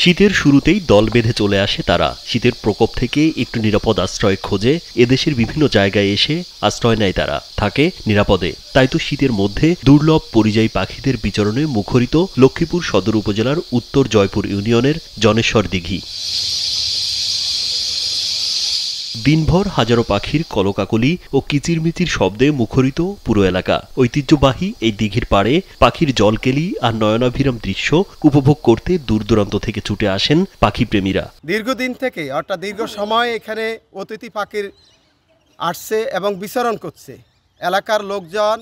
শীতের শুরুতেই দল বেঁধে চলে আসে তারা। শীতের প্রকোপ থেকে একটু নিরাপদ আশ্রয় খোঁজে এদেশের বিভিন্ন জায়গায় এসে আশ্রয় নেয় তারা, থাকে নিরাপদে। তাই তো শীতের মধ্যে দুর্লভ পরিযায়ী পাখিদের বিচরণে মুখরিত লক্ষ্মীপুর সদর উপজেলার উত্তর জয়পুর ইউনিয়নের জনেশ্বর দিঘি। দিনভর হাজারো পাখির কলকাকলি ও কিচিরমিচির শব্দে মুখরিত পুরো এলাকা। ঐতিহ্যবাহী এই দিঘির পাড়ে পাখির জলকেলি আর নয়নাভিরাম দৃশ্য উপভোগ করতে দূর দূরান্ত থেকে ছুটে আসেন পাখি প্রেমীরা। দীর্ঘদিন থেকে অর্থাৎ দীর্ঘ সময় এখানে অতিথি পাখির আসছে এবং বিচরণ করছে। এলাকার লোকজন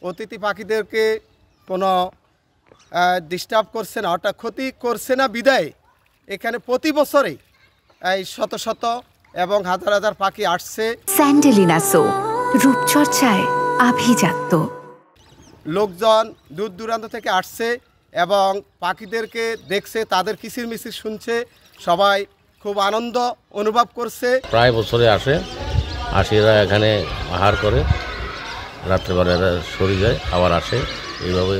অতিথি পাখিদেরকে কোনো ডিস্টার্ব করছে না, অর্থাৎ ক্ষতি করছে না বিদায় এখানে প্রতি বছরে এই শত শত এবং হাজার হাজার পাখি আসছে। স্যান্ডেলিনা সো, রূপচর্চায় আভিজাত্য। লোকজন দূর দূরান্ত থেকে আসছে এবং পাখিদেরকে দেখছে, তাদের কিচিরমিচির শুনছে, সবাই খুব আনন্দ অনুভব করছে। প্রায় বছরে আসে, এরা এখানে আহার করে, রাত্রেবেলা এরা সরে যায়, আবার আসে, এইভাবে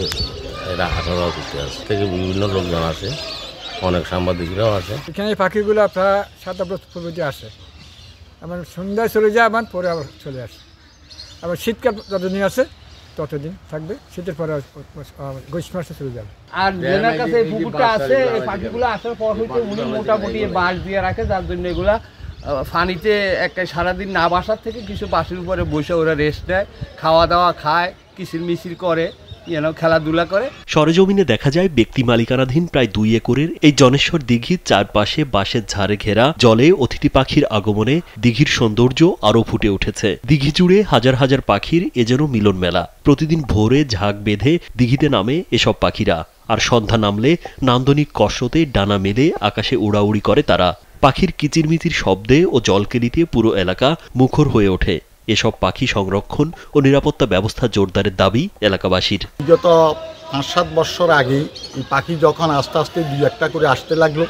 এরা আসা যাওয়া করতে আসে। থেকে বিভিন্ন লোকজন আসে, অনেক সাংবাদিকরাও আসে। এখানে পাখিগুলো প্রায় 7 প্রভৃতি আসে, আমার সন্ধ্যায় চলে যায়, আমার পরে আবার চলে আসে। আবার শীতকাল যতদিন আছে ততদিন থাকবে, শীতের পরে গ্রীষ্ম মাসে চলে যাবে। আর যেনার কাছে এই পুকুরটা আছে, এই পাখিগুলো আসার পর হইতে উনি মোটামুটি বাঁশ দিয়ে রাখে, যার জন্য এগুলা পানিতে একটা সারাদিন না বাসার থেকে কিছু বাঁশের উপরে বসে ওরা রেস্ট নেয়, খাওয়া দাওয়া খায়, কিচিরমিচির করে, খেলাধুলা করে। সরেজমিনে দেখা যায় ব্যক্তি মালিকানাধীন প্রায় 2 একরের এই জনেশ্বর দিঘির চারপাশে বাঁশের ঝাড়ে ঘেরা। জলে অতিথি পাখির আগমনে দিঘির সৌন্দর্য আরও ফুটে উঠেছে। দিঘি জুড়ে হাজার হাজার পাখির এ যেন মিলন মেলা। প্রতিদিন ভোরে ঝাঁক বেঁধে দিঘিতে নামে এসব পাখিরা, আর সন্ধ্যা নামলে নান্দনিক কসরতে ডানা মেলে আকাশে উড়াউড়ি করে তারা। পাখির কিচিরমিচির শব্দে ও জলকেলিতে পুরো এলাকা মুখর হয়ে ওঠে। এসব পাখি সংরক্ষণ ও নিরাপত্তা ব্যবস্থা জোরদারের দাবি এলাকাবাসীর। বিগত 5-7 বছর আগে এই পাখি যখন আস্তে আস্তে 2-1টা করে আসতে লাগলো,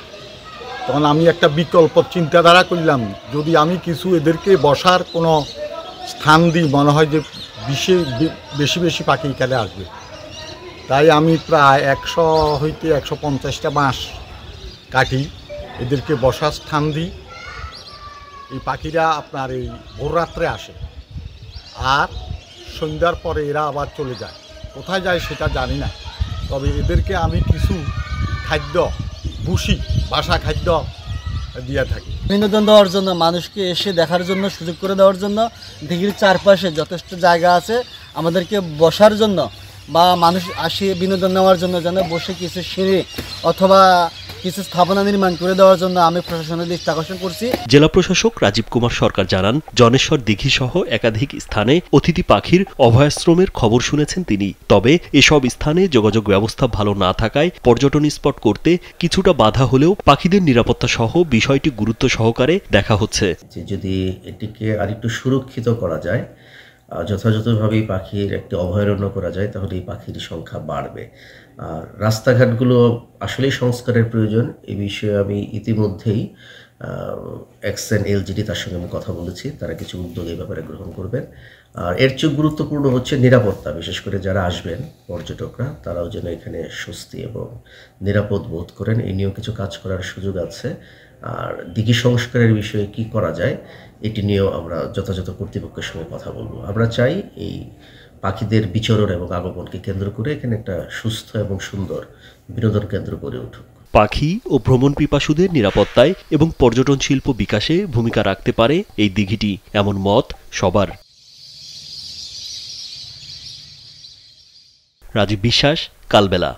তখন আমি একটা বিকল্প চিন্তাধারা করলাম, যদি আমি কিছু এদেরকে বসার কোনো স্থান দিই, মনে হয় যে বেশি বেশি পাখি এখানে আসবে। তাই আমি প্রায় 100 হইতে 150টা বাঁশ কাটি, এদেরকে বসার স্থান দিই। এই পাখিরা আপনার এই ভোররাত্রে আসে, আর সন্ধ্যার পরে এরা আবার চলে যায়। কোথায় যায় সেটা জানি না, তবে এদেরকে আমি কিছু খাদ্য, ভুসি, বাসা খাদ্য দিয়ে থাকি। বিনোদন দেওয়ার জন্য, মানুষকে এসে দেখার জন্য সুযোগ করে দেওয়ার জন্য দিঘির চারপাশে যথেষ্ট জায়গা আছে আমাদেরকে বসার জন্য, বা মানুষ আসে বিনোদন নেওয়ার জন্য যেন বসে কিছু সিঁড়ি অথবা কিছু স্থাপনা নির্মাণ করে দেওয়ার জন্য আমি প্রশাসনের দৃষ্টি আকর্ষণ করছি। জেলা প্রশাসক রাজীব কুমার সরকার জানান, জনেশ্বর দিঘি সহ একাধিক স্থানে অতিথি পাখির অভয়াশ্রমের খবর শুনেছেন তিনি। তবে এসব স্থানে যোগাযোগ ব্যবস্থা ভালো না থাকায় পর্যটন স্পট করতে কিছুটা বাধা হলেও পাখিদের নিরাপত্তা সহ বিষয়টি গুরুত্ব সহকারে দেখা হচ্ছে। যদি এটিকে আরেকটু সুরক্ষিত করা যায়, যথাযথভাবে পাখির একটি অভয়ারণ্য করা যায়, তাহলে এই পাখির সংখ্যা বাড়বে। আর রাস্তাঘাটগুলো আসলেই সংস্কারের প্রয়োজন। এই বিষয়ে আমি ইতিমধ্যেই এক্সএন এলজিডি, তার সঙ্গে আমি কথা বলেছি, তারা কিছু উদ্যোগ এই ব্যাপারে গ্রহণ করবেন। আর এর চেয়ে গুরুত্বপূর্ণ হচ্ছে নিরাপত্তা। বিশেষ করে যারা আসবেন পর্যটকরা, তারাও যেন এখানে স্বস্তি এবং নিরাপদ বোধ করেন, এই নিয়েও কিছু কাজ করার সুযোগ আছে। আর দিঘি সংস্কারের বিষয়ে কি করা যায়, এটি নিয়েও আমরা যথাযথ কর্তৃপক্ষের সঙ্গে কথা বলবো। আমরা চাই এই পাখিদের বিচরণ এবং আগমনকে কেন্দ্র করে এখানে একটা সুস্থ এবং সুন্দর বিনোদন কেন্দ্র গড়ে উঠুক। পাখি ও ভ্রমণ পিপাসুদের নিরাপত্তায় এবং পর্যটন শিল্প বিকাশে ভূমিকা রাখতে পারে এই দিঘিটি, এমন মত সবার। রাজীব বিশ্বাস, কালবেলা।